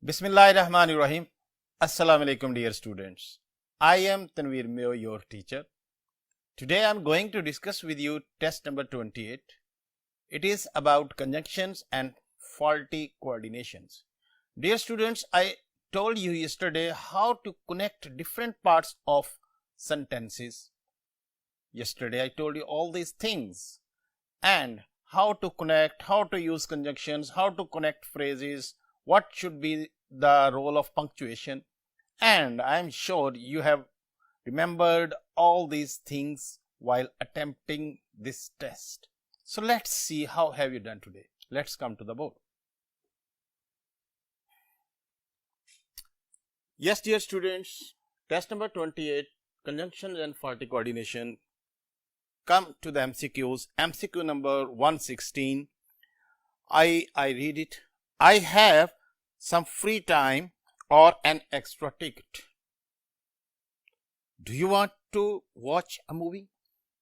Bismillahirrahmanirrahim. Assalamu alaikum dear students. I am Tanveer Meo, your teacher. Today I am going to discuss with you test number 28. It is about conjunctions and faulty coordinations. Dear students, I told you yesterday how to connect different parts of sentences. Yesterday I told you all these things and how to connect, how to use conjunctions, how to connect phrases, what should be the role of punctuation, and I am sure you have remembered all these things while attempting this test. So let's see how have you done today. Let's come to the board. Yes, dear students, test number 28, conjunctions and faulty coordination. Come to the MCQs. MCQ number 116. I read it. I have some free time or an extra ticket. Do you want to watch a movie?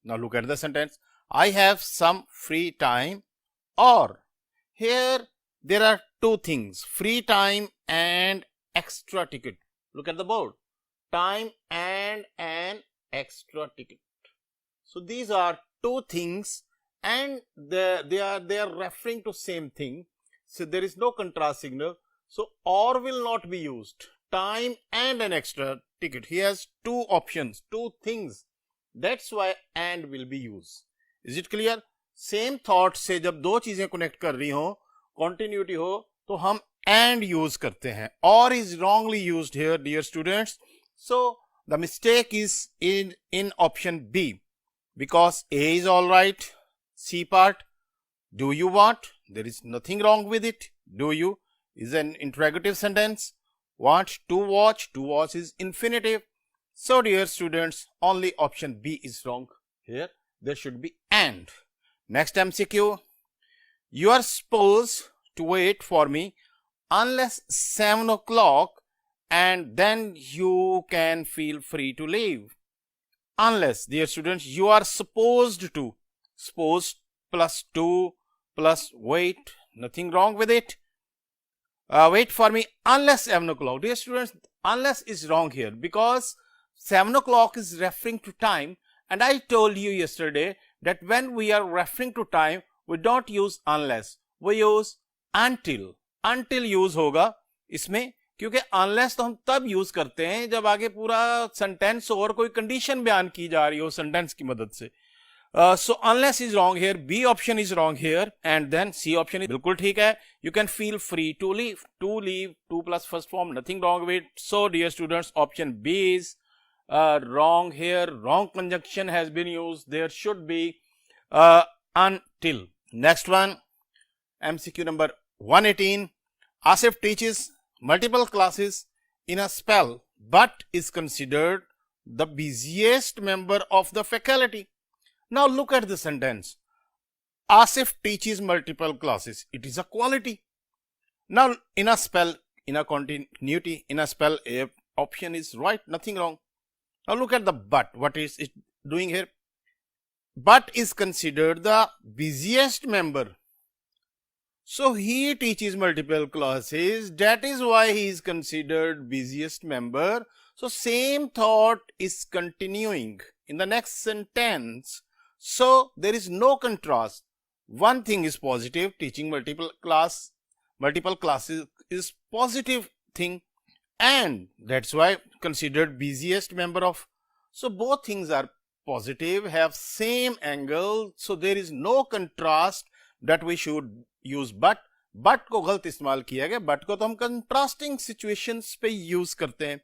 Now look at the sentence. I have some free time, or here there are two things, free time and extra ticket. Look at the board. Time and an extra ticket. So these are two things and they are referring to same thing. So there is no contrast signal. So or will not be used. Time and an extra ticket. He has two options, two things. That's why and will be used. Is it clear? Same thought से जब दो चीजें connect कर रही हो, continuity हो, तो हम and use करते हैं. Or is wrongly used here, dear students. So the mistake is in option B. Because A is alright. C part. Do you want? There is nothing wrong with it. Do you? Is an interrogative sentence. Want to watch. To watch is infinitive. So dear students, only option B is wrong. Here there should be and. Next MCQ. You are supposed to wait for me unless 7 o'clock and then you can feel free to leave. Unless, dear students, you are supposed to. Supposed plus to plus wait. Nothing wrong with it. Wait for me unless 7 o'clock. Dear students, unless is wrong here because 7 o'clock is referring to time, and I told you yesterday that when we are referring to time, we don't use unless. We use until. Until use होगा इसमें, क्योंकि unless तो हम तब use करते हैं जब आगे पूरा सेंटेंस और कोई कंडीशन बयान की जा रही हो सेंटेंस की मदद से. So unless is wrong here, B option is wrong here, and then C option is बिल्कुल ठीक है. You can feel free to leave. To leave, to plus first form, nothing wrong with it. So dear students, option B is wrong here. Wrong conjunction has been used. There should be until. Next one, MCQ number 118. Asif teaches multiple classes in a spell but is considered the busiest member of the faculty. Now look at the sentence. Asif teaches multiple classes. It is a quality. Now in a spell, in a continuity, in a spell, A option is right, nothing wrong. Now look at the but. What is it doing here? But is considered the busiest member. So he teaches multiple classes. That is why he is considered busiest member. So same thought is continuing in the next sentence. So there is no contrast. One thing is positive, teaching multiple classes is positive thing, and that's why considered busiest member of. So both things are positive, have same angle. So there is no contrast that we should use but. But को गलत इस्तेमाल किया गया. But को तो हम contrasting situations पे use करते हैं.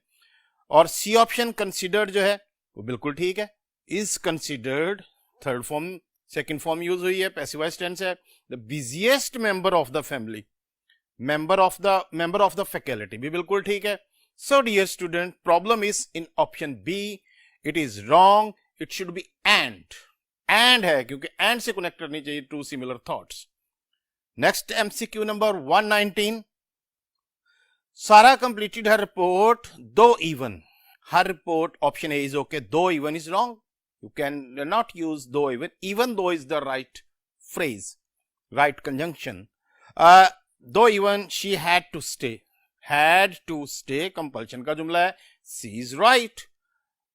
और C option considered जो है वो बिल्कुल ठीक है. Is considered third form, second form use हुई है, passivized tense है. The busiest member of the family, member of the faculty भी बिल्कुल ठीक है. So dear student, problem is in option B. It is wrong. It should be and है क्योंकि and से connect करनी चाहिए two similar thoughts. Next MCQ number 119. Sarah completed her report though even. Her report option A is okay. Though even is wrong. You can not use though even. Even though is the right phrase, right conjunction. Though even she had to stay. had to stay compulsion का जुमला है. C is right.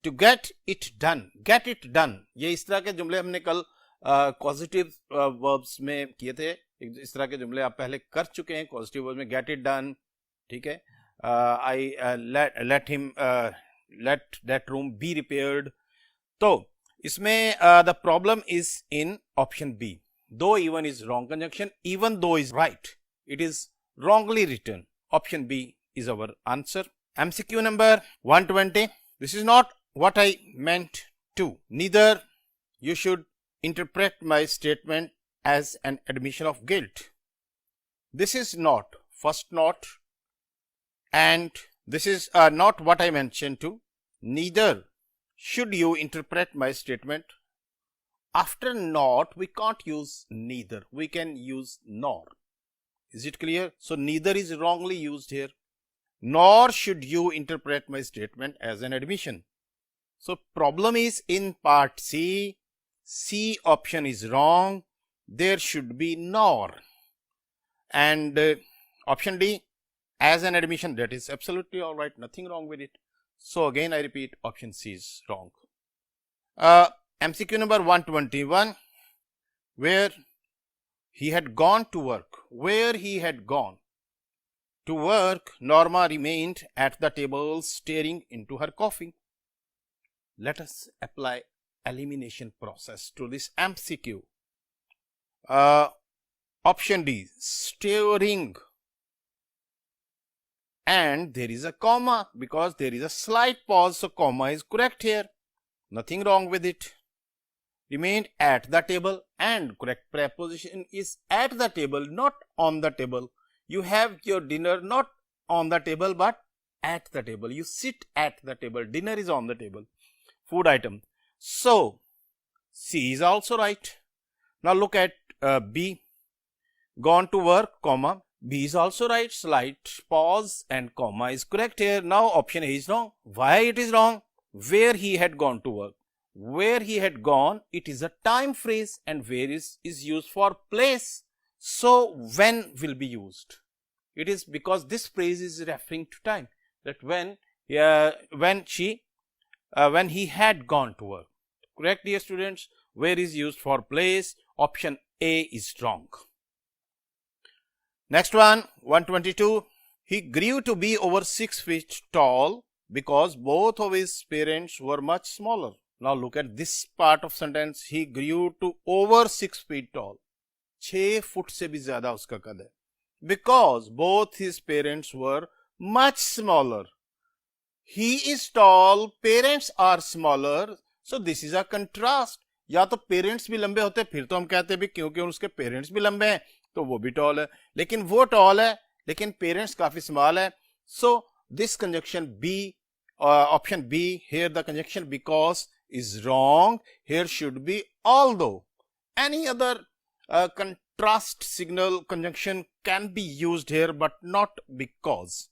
To get it done. ये इस तरह के जुमले हमने कल causative verbs में किए थे. इस तरह के जुमले आप पहले कर चुके हैं. causative verbs में get it done, ठीक है. I let that room be repaired. तो इसमें the problem is in option B. Though even is wrong conjunction, even though is right, it is wrongly written. Option B is our answer. MCQ number 120. This is not what I meant to. Neither you should interpret my statement as an admission of guilt. This is not, first not, and this is not what I mentioned to. Neither should you interpret my statement. After not, we can't use neither. We can use nor. Is it clear? So neither is wrongly used here. Nor should you interpret my statement as an admission. So problem is in part C. C option is wrong. There should be nor. And option D, as an admission, that is absolutely all right. Nothing wrong with it. So again I repeat, option C is wrong. MCQ number 121, where he had gone to work. Where he had gone to work, Norma remained at the table staring into her coffee. Let us apply elimination process to this MCQ. Option D, staring, and there is a comma because there is a slight pause, so comma is correct here. Nothing wrong with it. Remained at the table, and correct preposition is at the table, not on the table. You have your dinner not on the table but at the table. You sit at the table. Dinner is on the table. Food item. So C is also right. Now look at B. Gone to work, comma. B is also right. Slight pause and comma is correct here. Now option A is wrong. Why it is wrong? Where he had gone to work. Where he had gone, it is a time phrase, and where is used for place. So when will be used? It is because this phrase is referring to time, that when he had gone to work. Correct, dear students? Where is used for place. Option A is wrong. Next one, 122. He grew to be over 6 feet tall because both of his parents were much smaller. Now look at this part of sentence. He grew to over 6 feet tall. 6 foot से भी ज्यादा उसका कद है. Because both his parents were much smaller. He is tall, parents are smaller. So this is a contrast. या तो parents भी लंबे होते फिर तो हम कहते भी क्योंकि उसके पेरेंट्स भी लंबे हैं तो वो भी टॉल है, लेकिन वो टॉल है लेकिन पेरेंट्स काफी स्मॉल है. So this conjunction B, option B, here the conjunction because is wrong. Here should be although. Any other contrast signal conjunction can be used here but not because.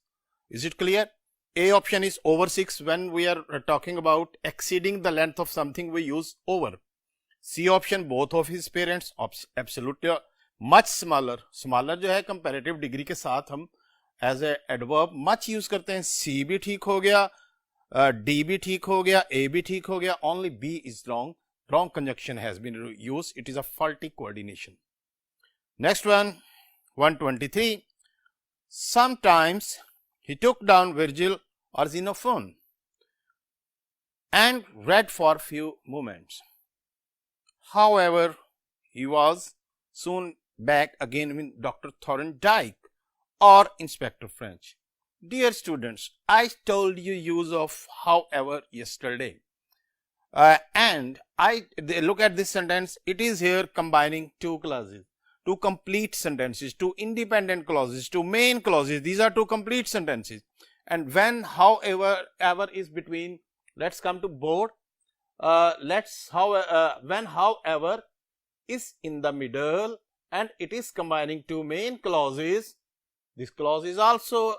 Is it clear? A option is over 6. When we are talking about exceeding the length of something, we use over. C option, both of his parents, absolutely much smaller. Smaller जो है comparative degree के साथ हम as a adverb much use करते हैं. C भी ठीक हो गया, D भी ठीक हो गया, A भी ठीक हो गया. Only B is wrong. Wrong conjunction has been used. It is a faulty coordination. Next one, 123. Sometimes he took down Virgil or Xenophon and read for few moments. However, he was soon back again with Dr. Thorndike or Inspector French. Dear students, I told you use of however yesterday. And look at this sentence. It is here combining two clauses, two complete sentences, two independent clauses, two main clauses. These are two complete sentences. And when however ever is between, let's come to board. When however is in the middle and it is combining two main clauses, this clause is also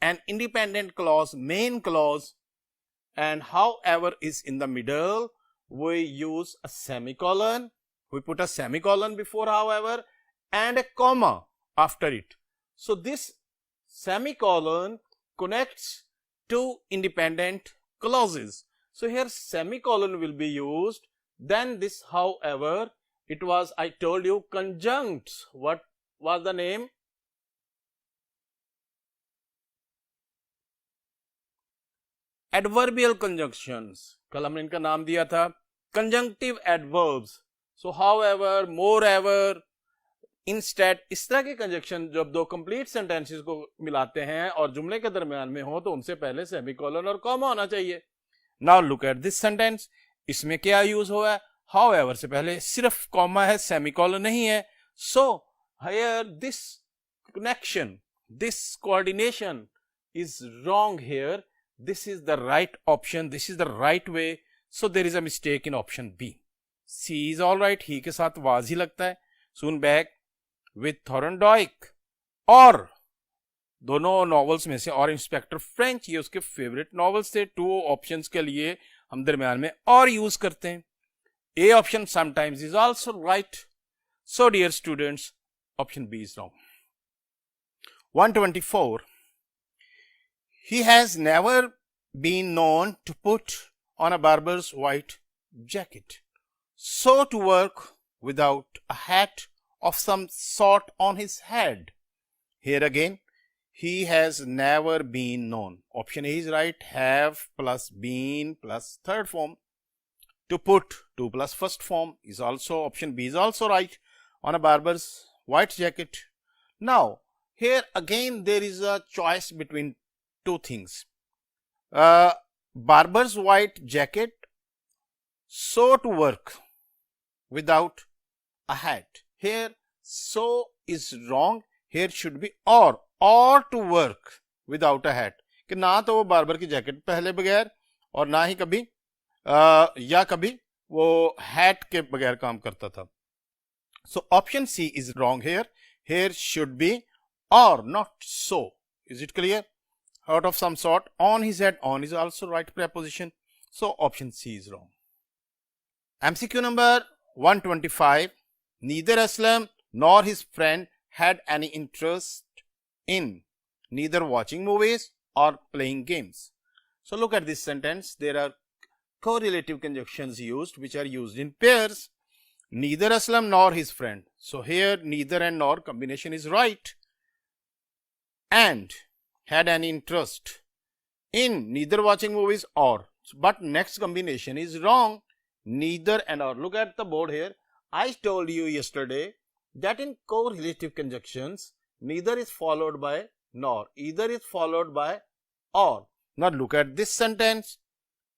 an independent clause, main clause, and however is in the middle, we use a semicolon. We put a semicolon before however and a comma after it. So this semicolon connects two independent clauses. So here semicolon will be used. Then this, however, it was, I told you, conjunct. What was the name? Adverbial conjunctions. कल हमने इनका नाम दिया था conjunctive adverbs. So however, moreover, instead, इस तरह के conjunction जब दो कंप्लीट सेंटेंसेस को मिलाते हैं और जुमले के दरमियान में हो तो उनसे पहले सेमीकोलन और कॉमा होना चाहिए. Now look at this sentence. इसमें क्या यूज हुआ है? हाउएवर से पहले सिर्फ कॉमा है, सेमीकोलन नहीं है. So here this connection, this coordination is wrong here. This is the right option, this is the right way. So there is a mistake in option B. C is all right. ही के साथ was he लगता है. सून back with थॉरनडॉइक, और दोनों novels में से, और इंस्पेक्टर फ्रेंच, ये उसके फेवरेट नॉवेल्स थे. टू ऑप्शंस के लिए हम दरमियान में और यूज करते हैं. A option sometimes is also right. So dear students, option B is wrong. 124. He has never been known to put on a barber's white jacket, so to work without a hat of some sort on his head. Here again, he has never been known. Option A is right. Have plus been plus third form. To put, to plus first form is also, option B is also right. On a barber's white jacket. Now, here again there is a choice between two things. Barber's white jacket, so to work without a hat. Here so is wrong. Here should be or to work without a hat. कि ना तो वो barber की jacket पहले बगैर और ना ही कभी या कभी वो हैट के बगैर काम करता था. So option C is wrong here. Here should be or, not so. Is it clear? Out of some sort, on his head, on is also right preposition. So option C is wrong. MCQ number 125. Neither Aslam nor his friend had any interest in neither watching movies or playing games. So look at this sentence. There are correlative conjunctions used, which are used in pairs. Neither Aslam nor his friend. So here neither and nor combination is right. And had any interest in neither watching movies or, but next combination is wrong. Neither and or. Look at the board here. I told you yesterday that in correlative conjunctions, neither is followed by nor, either is followed by or. Now look at this sentence.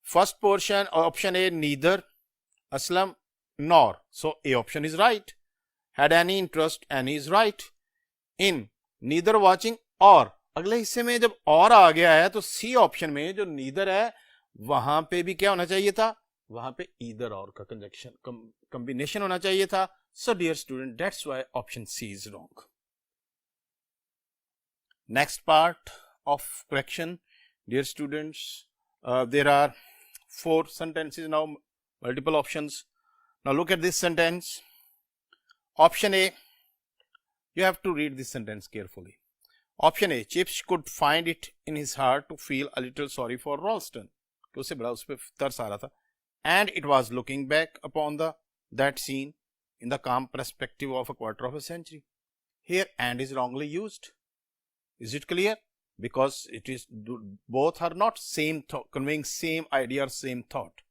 First portion, option A, neither Aslam nor. So A option is right. Had any interest, any is right. In neither watching or. अगले हिस्से में जब और आ गया है तो C option में जो नीदर है वहां पे भी क्या होना चाहिए था? वहां पे ईदर और का कंजक्शन कॉम्बिनेशन होना चाहिए था. So dear student, that's why option C is wrong. Next part of correction, dear students, there are 4 sentences now, multiple options. Now look at this sentence. Option A, you have to read this sentence carefully. Option A, Chips could find it in his heart to feel a little sorry for Ralston. कि उसे बड़ा उस पर तरस आ रहा था. And it was looking back upon that scene in the calm perspective of a quarter of a century. Here and is wrongly used. Is it clear? Because it is, both are not same thought, conveying same idea or same thought.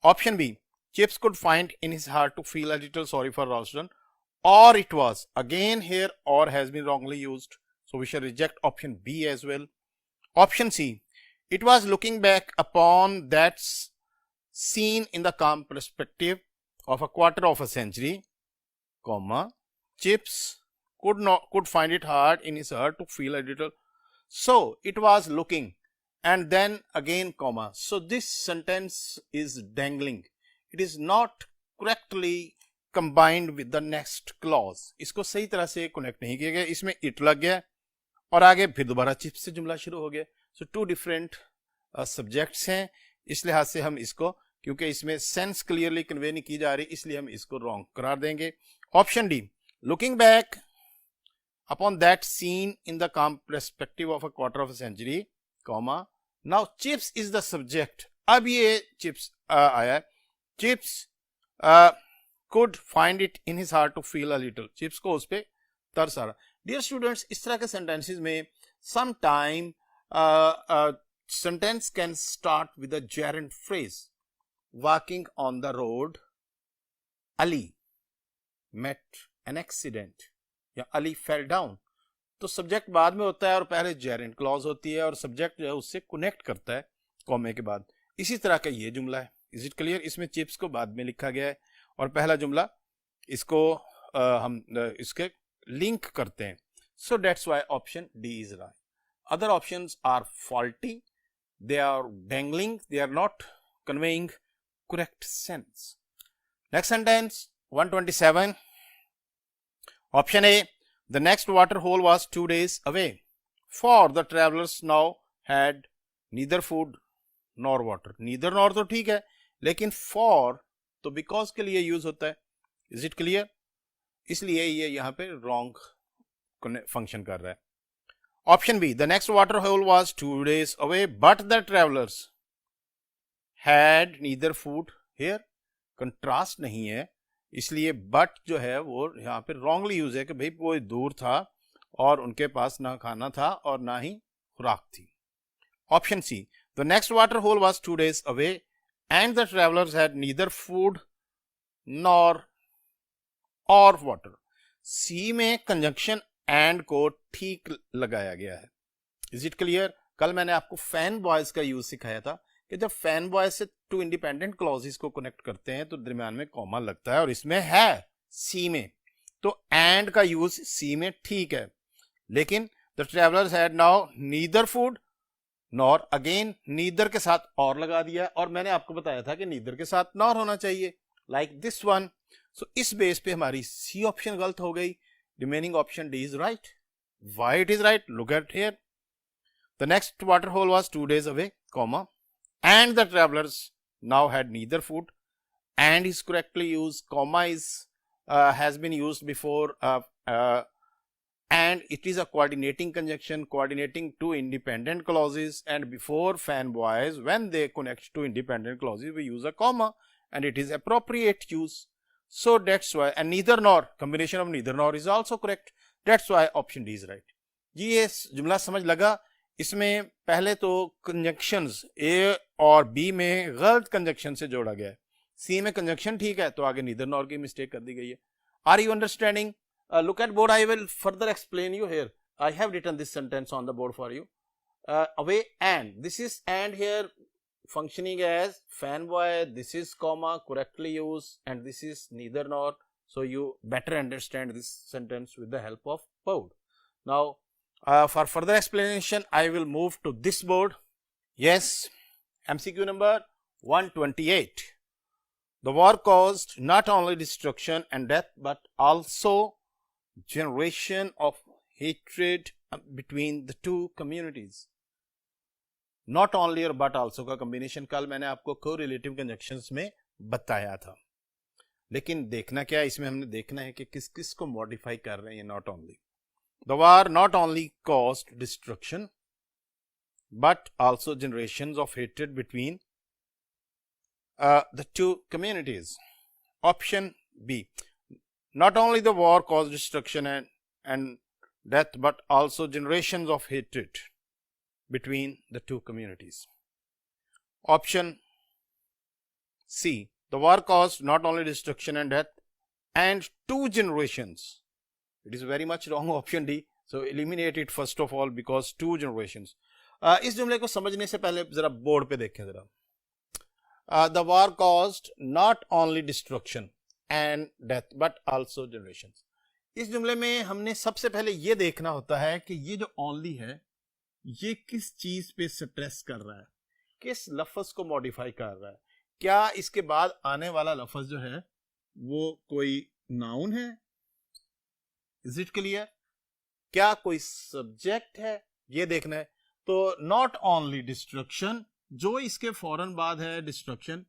Option B, Chips could find in his heart to feel a little sorry for Ralston, or it was. Again here or has been wrongly used. So we shall reject option B as well. Option C, it was looking back upon that scene in the calm perspective of a quarter of a century, comma, Chips could find it hard in his heart to feel a little. So it was looking, and then again comma. So this sentence is dangling. It is not correctly combined with the next clause. इसको सही तरह से connect नहीं किया गया. इसमें it लग गया और आगे फिर दोबारा चिप्स से जुमला शुरू हो गया. सो टू डिफरेंट सब्जेक्ट्स हैं. इस लिहाज से हम इसको, क्योंकि इसमें सेंस क्लियरली कन्वे नहीं की जा रही, इसलिए हम इसको रॉन्ग करार देंगे. Option D, looking back upon that seen in the calm perspective of a quarter of a century, comma. Now Chips is the subject. अब ये Chips आया है. Chips could find it in his heart to feel a little. Chips को उस पे तरस आ रहा. Dear students, इस तरह के sentences में sometime sentence can start with a gerund phrase. Walking on the road, Ali met an accident. या Ali fell down. तो सब्जेक्ट बाद में होता है और पहले जेरेंट क्लॉज होती है और सब्जेक्ट जो है उससे कनेक्ट करता है कॉमे के बाद. इसी तरह का ये जुमला है. Is it clear? इसमें चिप्स को बाद में लिखा गया है और पहला जुमला इसको हम इसके लिंक करते हैं. So that's why option D is right. Other options are faulty, they are dangling, they are not conveying correct sense. Next sentence 127. Option A, the next water hole was 2 days away, for the travelers now had neither food nor water. Neither nor तो ठीक है, लेकिन for तो because के लिए use होता है. Is it clear? इसलिए ये यहाँ पे wrong function कर रहा है. Option B, the next water hole was 2 days away, but the travelers had neither food. Here contrast नहीं है, इसलिए बट जो है वो यहाँ पे रॉन्गली यूज है कि भाई वो दूर था और उनके पास ना खाना था और ना ही खुराक थी. Option C, the next water hole was 2 days away and the travellers had neither food nor और वाटर. सी में कंजंक्शन एंड को ठीक लगाया गया है. Is it clear? कल मैंने आपको फैन बॉयज का यूज सिखाया था कि जब फैन बॉय से टू इंडिपेंडेंट क्लॉजेस को कनेक्ट करते हैं तो दरमियान में कॉमा लगता है और इसमें है सी में. तो एंड का यूज सी में ठीक है, लेकिन the travellers had now neither food nor, again neither के साथ और लगा दिया और मैंने आपको बताया था कि नीदर के साथ नॉर होना चाहिए लाइक दिस वन. सो इस बेस पे हमारी सी ऑप्शन गलत हो गई. Remaining option D is right. Why it is right? Look at here. The next water hole was 2 days away, comma, and the travelers now had neither food, and is correctly used. Comma is has been used before, and it is a coordinating conjunction coordinating two independent clauses, and before fan boys when they connect two independent clauses we use a comma and it is appropriate use. So that's why, and neither nor, combination of neither nor is also correct. That's why option D is right. जी ये जुमला समझ लगा? इसमें पहले तो conjunctions ए और B में गलत कंजंक्शन से जोड़ा गया है. सी में कंजंक्शन ठीक है तो आगे नीदर नॉर की मिस्टेक कर दी गई है. Are you understanding? Look at board. I will further explain you here. I have written this sentence on the board for you. Away and, this is and here functioning as fan boy. This is comma correctly used and this is neither nor, so you better understand this sentence with the help of board. Now for further explanation I will move to this board. Yes, MCQ number 128. The war caused not only destruction and death but also generation of hatred between the two communities. Not only और but also का combination कल मैंने आपको correlative conjunctions में बताया था, लेकिन देखना क्या है इसमें, हमने देखना है कि किस किस को मॉडिफाई कर रहे हैं. Not only, the war not only caused destruction but also generations of hatred between the two communities. Option B, not only the war caused destruction and death but also generations of hatred between the two communities. Option C, the war caused not only destruction and death and two generations. It is very much wrong. Option D, so eliminate it first of all because two generations. इस जुमले को समझने से पहले जरा board पे देखें जरा. The war caused not only destruction and death but also generations. इस जुमले में हमने सबसे पहले ये देखना होता है कि ये जो only है ये किस चीज पे स्ट्रेस कर रहा है, किस लफ्ज को मॉडिफाई कर रहा है. क्या इसके बाद आने वाला लफ्ज जो है वो कोई नाउन है? Is it clear? क्या कोई सब्जेक्ट है? ये देखना है. तो नॉट ओनली डिस्ट्रक्शन, जो इसके फौरन बाद है destruction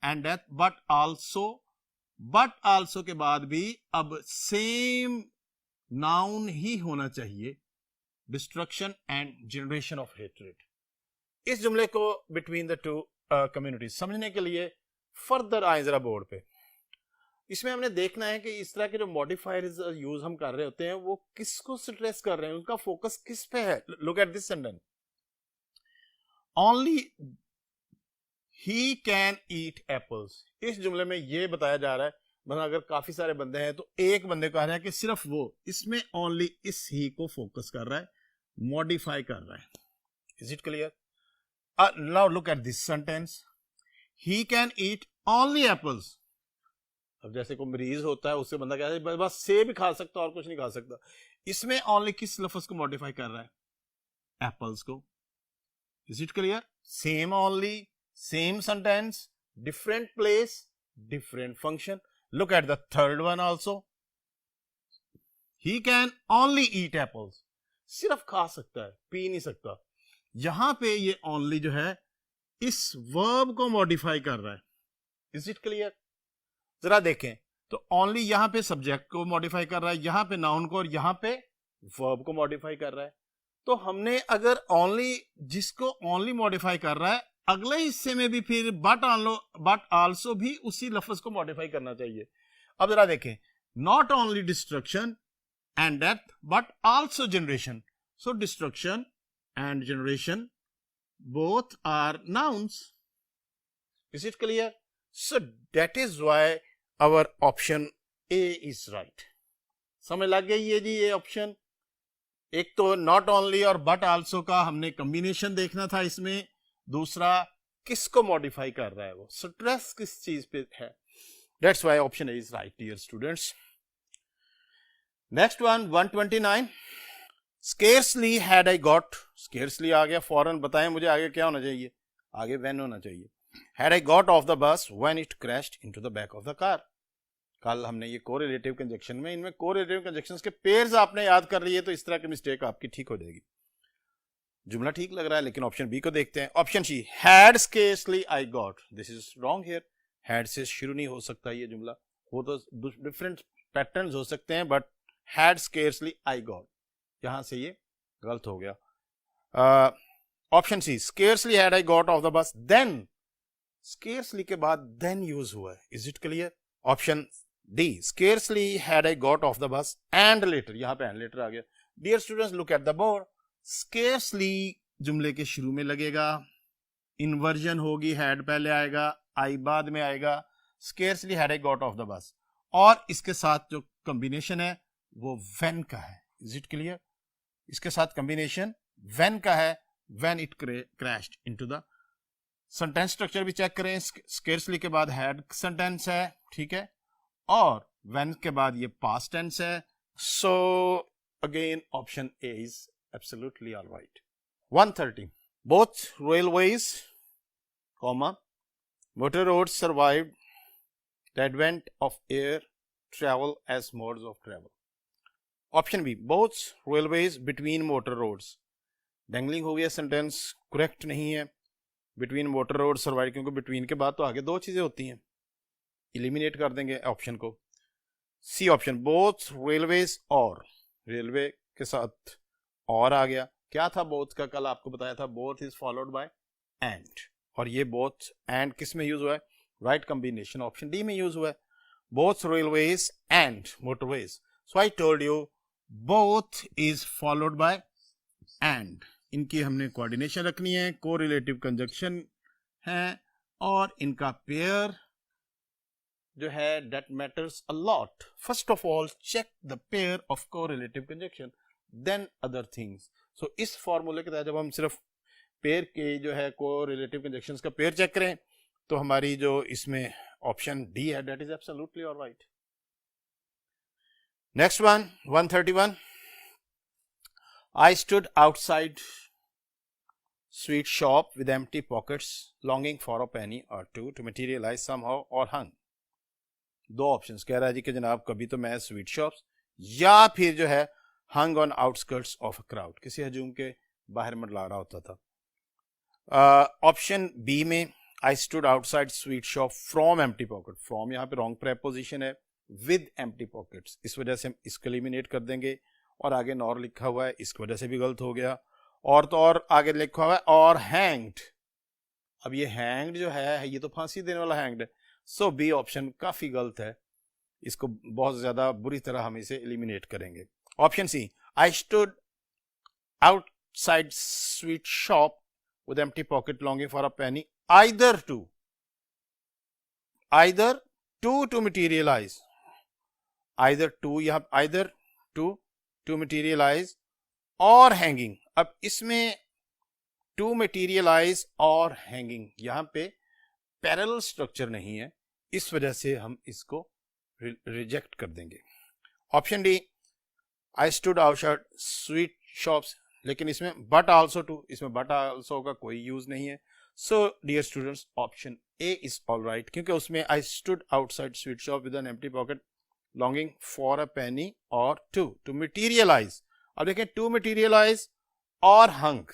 and death, but also के बाद भी अब सेम नाउन ही होना चाहिए, destruction and generation of hatred. इस जुमले को बिटवीन द टू कम्युनिटीज समझने के लिए फर्दर आए जरा बोर्ड पे। इसमें हमने देखना है कि इस तरह के जो मॉडिफायर्स यूज हम कर रहे होते हैं वो किसको स्ट्रेस कर रहे हैं, उनका फोकस किस पे है। Look at this sentence, only he can eat apples. इस जुमले में ये बताया जा रहा है, मतलब अगर काफी सारे बंदे हैं तो एक बंदे को आ रहा है कि सिर्फ वो, इसमें ओनली इस ही को फोकस कर रहा है, मॉडिफाई कर रहा है। Is it clear? Now look at this sentence, he can eat only apples. अब जैसे कोई मरीज होता है उससे बंदा कहता है बस सेब ही खा सकता और कुछ नहीं खा सकता, इसमें ओनली किस लफ्ज को मॉडिफाई कर रहा है? एप्पल्स को। Is it clear? Same only, same sentence, different place, different function. Look at the third one also. He can only eat apples. सिर्फ खा सकता है, पी नहीं सकता। यहां पे ये only जो है इस verb को modify कर रहा है। Is it clear? जरा देखें तो only यहां पे subject को modify कर रहा है, यहां पे noun को, और यहां पे verb को modify कर रहा है। तो हमने अगर only जिसको only modify कर रहा है, अगले हिस्से में भी फिर बट आल्सो भी उसी लफ्ज को मॉडिफाई करना चाहिए। अब जरा देखें, not only destruction and death but also generation. So destruction and generation both are nouns. Is it clear? So that is why our option A is right. समझ लग गई है जी? ये ऑप्शन एक तो नॉट ओनली और बट आल्सो का हमने कॉम्बिनेशन देखना था इसमें, दूसरा किसको मॉडिफाई कर रहा है, वो स्ट्रेस किस चीज पे है। That's why option A is right dear students. Next one 129, scarcely had I got. Scarcely आ गया, फौरन बताएं मुझे आगे क्या होना चाहिए? आगे व्हेन होना चाहिए। Had I got off the बस when it crashed into the back of the car. कल हमने ये कोरिलेटिव कंजक्शन में, इनमें कोरिलेटिव कंजक्शंस के पेयर्स आपने याद कर लिए तो इस तरह की मिस्टेक आपकी ठीक हो जाएगी। जुमला ठीक लग रहा है लेकिन ऑप्शन बी को देखते हैं। Option C, had scarcely I got. This is wrong here. Had से शुरू नहीं हो सकता ये जुमला, वो तो डिफरेंट पैटर्न्स हो सकते हैं, but had scarcely I got, यहां से ये गलत हो गया। Option C, scarcely had I got off the bus, then scarcely के बाद देन यूज हुआ है। Is it clear? Option D, scarcely had I got off the bus and later, यहां पे एंड लेटर आ गया। Dear students look at the board, scarcely जुमले के शुरू में लगेगा, इन्वर्जन होगी, हैड पहले आएगा, आई बाद में आएगा, scarcely had I got off the बस, और इसके साथ जो कॉम्बिनेशन है वो व्हेन का है। Is it clear? इसके साथ कॉम्बिनेशन व्हेन का है, when it crashed into the. Sentence structure भी चेक करें, स्केर्सली के बाद हैड सेंटेंस है, ठीक है, और व्हेन के बाद ये पास्ट टेंस है। So again option A is absolutely all right. 130, both railways, motor roads survived the advent of air travel as modes of travel. Option B, both railways between motor roads. Dangling हो गया sentence, correct नहीं है। between motor roads survived, क्योंकि between के बाद तो आगे दो चीजें होती हैं, इलिमिनेट कर देंगे ऑप्शन को। सी ऑप्शन, both railways, और रेलवे के साथ और आ गया। क्या था बोथ का? कल आपको बताया था both is followed by and, और ये बोथ एंड किस में यूज हुआ है? राइट कॉम्बिनेशन ऑप्शन डी में यूज हुआ है, both railways and motorways. So I told you both is followed by and. इनकी हमने कोऑर्डिनेशन रखनी है, कोरिलेटिव कंजक्शन है, और इनका पेयर जो है that matters a lot. First of all check the pair of correlative conjunction, then other things. So इस फॉर्मूले के तहत जब हम सिर्फ पेयर के जो है कोरिलेटिव कंजक्शंस का पेयर चेक करें तो हमारी जो इसमें ऑप्शन डी है that is absolutely alright. Next one 131, I stood outside sweet shop with empty pockets longing for a penny or to to materialise somehow और हंग। दो ऑप्शंस कह रहा है जी कि जनाब कभी तो मैं स्वीट शॉप्स या फिर जो है hung on outskirts of a crowd, किसी हजूम के बाहर मंडला रहा होता था। ऑप्शन बी में I stood outside sweet shop from empty pocket, from यहाँ पे wrong preposition है, विद एम्प्टी पॉकेट्स, इस वजह से हम इसको एलिमिनेट कर देंगे। और आगे नॉर लिखा हुआ है, इसकी वजह से भी गलत हो गया। और तो और आगे लिखा हुआ है और हैंग्ड, अब ये हैंग्ड जो है ये तो फांसी देने वाला हैंग्ड है। सो बी ऑप्शन काफी गलत है, इसको बहुत ज्यादा बुरी तरह हम इसे एलिमिनेट करेंगे। Option C, I stood outside sweet shop with empty pocket longing for a penny, either to materialize, either to materialize और hanging। अब इसमें to materialize और hanging यहाँ पे पैरेलल स्ट्रक्चर नहीं है, इस वजह से हम इसको रिजेक्ट कर देंगे। Option D, I stood outside sweet shops, लेकिन इसमें बट आल्सो टू, इसमें बट आल्सो का कोई यूज नहीं है। So dear students, option A is all right, क्योंकि उसमें I stood outside sweet shop with an empty pocket longing for a penny or to materialise. अब देखें, टू मटीरियलाइज और हंग,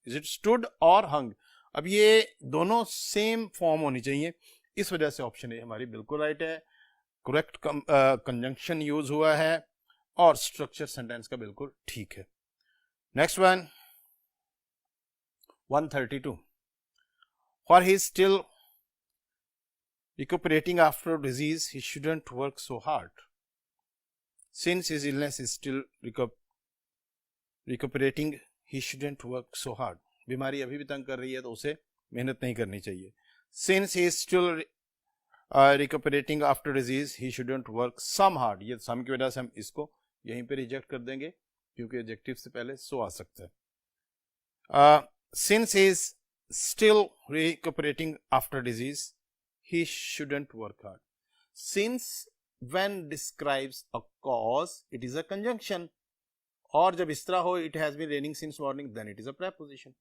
इज इट स्टूड और हंग, अब ये दोनों सेम फॉर्म होनी चाहिए, इस वजह से ऑप्शन ए हमारी बिल्कुल राइट है। करेक्ट कंजंक्शन यूज हुआ है और स्ट्रक्चर सेंटेंस का बिल्कुल ठीक है। Next one, 132. For he is still recuperating after disease, he shouldn't work so hard. Since his illness is still recuperating, he shouldn't work so hard. बीमारी अभी भी तंग कर रही है तो उसे मेहनत नहीं करनी चाहिए। Since he is still recuperating after disease, he shouldn't work some hard. ये सम की वजह से हम इसको यहीं पे रिजेक्ट कर देंगे, क्योंकि एडजेक्टिव से पहले सो आ सकता है। Since he is still recuperating after disease, he shouldn't work hard. Since when describes a cause, it is a conjunction, और जब इस तरह हो it has been raining since morning, then it is a preposition.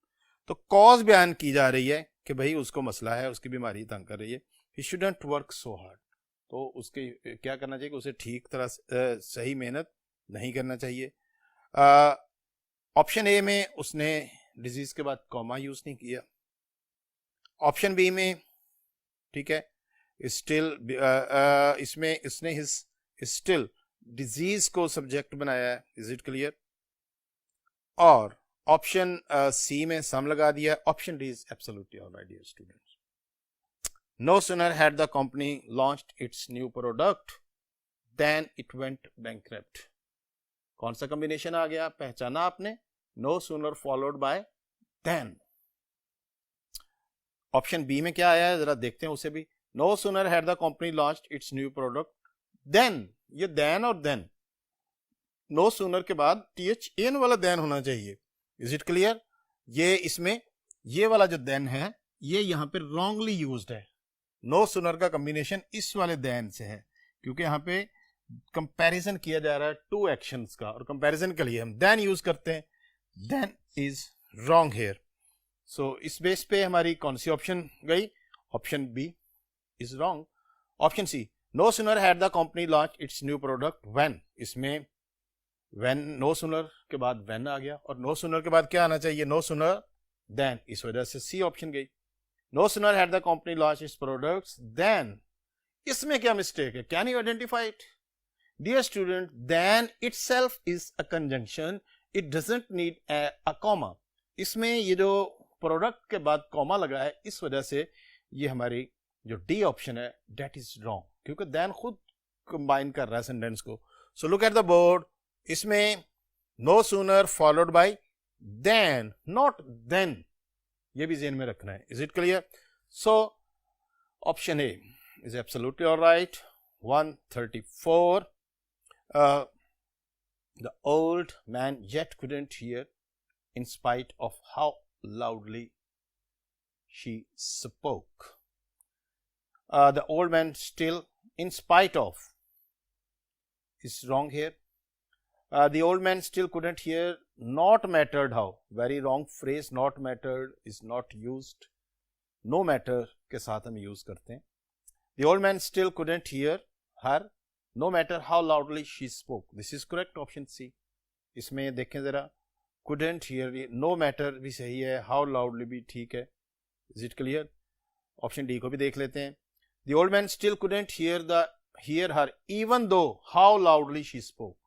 तो cause बयान की जा रही है कि भाई उसको मसला है, उसकी बीमारी तंग कर रही है। ही शुडंट वर्क सो हार्ड, तो उसके क्या करना चाहिए कि उसे ठीक तरह सही मेहनत नहीं करना चाहिए। ऑप्शन ए में उसने डिजीज के बाद कॉमा यूज नहीं किया। ऑप्शन बी में ठीक है, स्टिल इसमें उसने हिज स्टिल डिजीज को सब्जेक्ट बनाया है, इज इट क्लियर। और ऑप्शन सी में सम लगा दिया। Option D is absolutely alright dear students. No sooner had the company launched its new product then it went bankrupt. कौन सा कॉम्बिनेशन आ गया, पहचाना आपने? No sooner followed by then. Option B में क्या आया है जरा देखते हैं उसे भी। No sooner had the company launched its new product then, ये देन और देन, नो सूनर के बाद THN वाला देन होना चाहिए, इज इट क्लियर। ये इसमें ये वाला जो देन है ये यहां पे रॉन्गली यूज्ड है। नो सूनर का कॉम्बिनेशन इस वाले देन से है, क्योंकि यहां पे कंपैरिजन किया जा रहा है टू एक्शंस का, और कंपैरिजन के लिए हम देन यूज करते हैं। Then is wrong here. So इस बेस पे हमारी कौन सी ऑप्शन गई? Option B is wrong. Option C, no sooner had the company launch its new product when, इसमें व्हेन, नो सूनर के बाद व्हेन आ गया, और नो सूनर के बाद क्या आना चाहिए? नो सूनर देन, इस वजह से सी ऑप्शन गई। No sooner had the company launch its products then, इसमें क्या मिस्टेक है? Can you identify it? Dear student, then itself is a conjunction. It doesn't need a comma. इसमें ये जो प्रोडक्ट के बाद कॉमा लगा है, इस वजह से ये हमारी जो डी ऑप्शन है that is wrong, क्योंकि then खुद कंबाइन कर रहा है सेंटेंस को। So look at the board. इसमें no sooner followed by then, not then. ये भी ज़हन में रखना है। Is it clear? So option A is absolutely all right. 134. The old man yet couldn't hear in spite of how loudly she spoke. The old man still, in spite of, is wrong here. The old man still couldn't hear, not mattered how. Very wrong phrase, not mattered is not used. No matter के साथ हम use करते हैं। The old man still couldn't hear her, no matter how loudly she spoke. This is correct, option C. इसमें देखें जरा, couldn't hear, no matter भी सही है, how loudly भी ठीक है। Is it clear? Option D को भी देख लेते हैं। The old man still couldn't hear the hear her even though how loudly she spoke.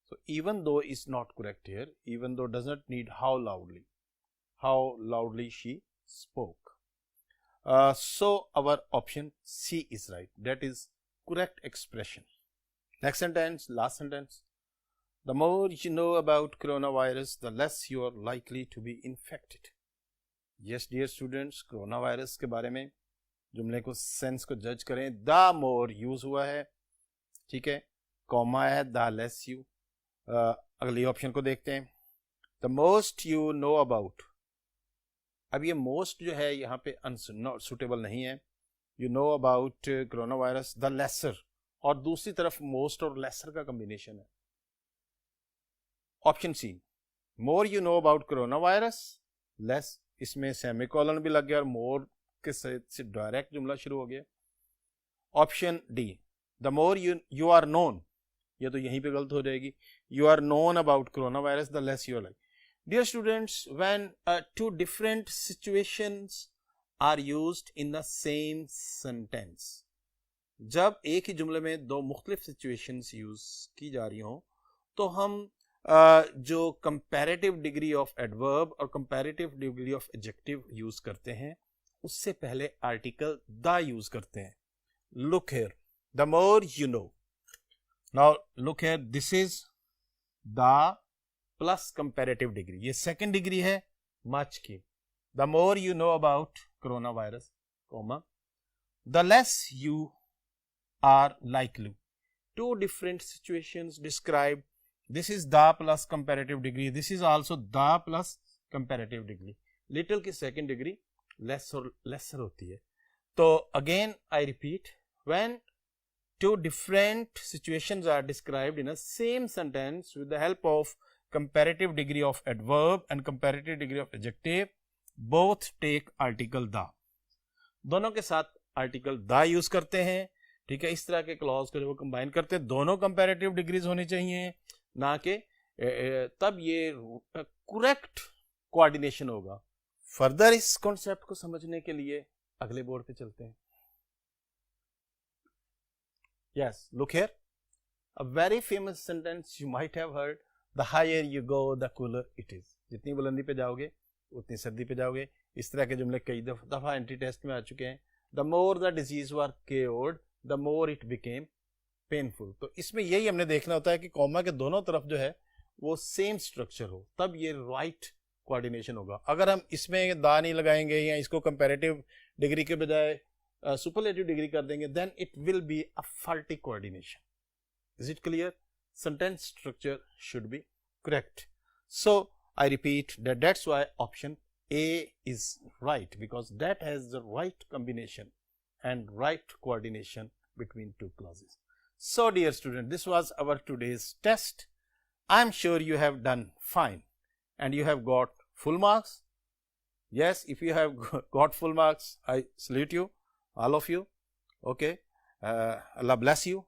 So even though is not correct here. Even though does not need how loudly she spoke. So our option C is right. That is correct expression. Next sentence, last sentence. The more you know about coronavirus, the less you are likely to be infected. Yes, dear students, coronavirus के बारे में जुमले को sense को जज करें. The more use हुआ है, ठीक है, कॉमा है, the less you. अगली ऑप्शन को देखते हैं. The most you know about. अब ये most जो है यहाँ पे सुटेबल नहीं है. You know about coronavirus, the lesser. और दूसरी तरफ most और lesser का कॉम्बिनेशन है. Option C, more you know about coronavirus, less. इसमें सेमीकोलन भी लग गया और more के से डायरेक्ट जुमला शुरू हो गया. Option D, the more you are known. ये तो यहीं पे गलत हो जाएगी. You are known about coronavirus, the less you are like. Dear students, when two different situations are used in the same sentence, जब एक ही जुमले में दो मुख्तलिफ situations यूज की जा रही हों, तो हम जो comparative degree of adverb और comparative degree of adjective use करते हैं, उससे पहले article the यूज करते हैं. Look here, the more you know. Now look here, this is the plus comparative degree. ये second degree है much की. The more you know about coronavirus, comma, the less you are likely. Two different situations described. This is the plus comparative degree. This is also the plus comparative degree. Little की second degree lesser होती है. तो again I repeat, when two different situations are described in a same sentence with the help of comparative degree of adverb and comparative degree of adjective, both take article the. दोनों के साथ article the use करते हैं, ठीक है. इस तरह के क्लॉज को जब कंबाइन करते हैं, दोनों comparative degrees होनी चाहिए, ना कि तब ये correct coordination होगा. फर्दर इस कॉन्सेप्ट को समझने के लिए अगले बोर्ड पे चलते हैं. Yes, look here. A very famous sentence you might have heard. The higher you go, the cooler it is. जितनी बुलंदी पे जाओगे उतनी सर्दी पे जाओगे. इस तरह के जुमले कई दफा एंट्री टेस्ट में आ चुके हैं. The more the disease were cured, the more it became painful. तो इसमें यही हमने देखना होता है कि कॉमा के दोनों तरफ जो है वो सेम स्ट्रक्चर हो, तब ये राइट कोऑर्डिनेशन होगा. अगर हम इसमें दा नहीं लगाएंगे या इसको कंपैरेटिव डिग्री के बजाय सुपरलेटिव डिग्री कर देंगे, then it will be a faulty coordination. Is it clear? Sentence structure should be correct. So I repeat that that's why option A is right, because that has the right combination and right coordination between two clauses. So dear student, this was our today's test. I am sure you have done fine and you have got full marks. Yes, if you have got full marks, I salute you, all of you. Okay, Allah bless you.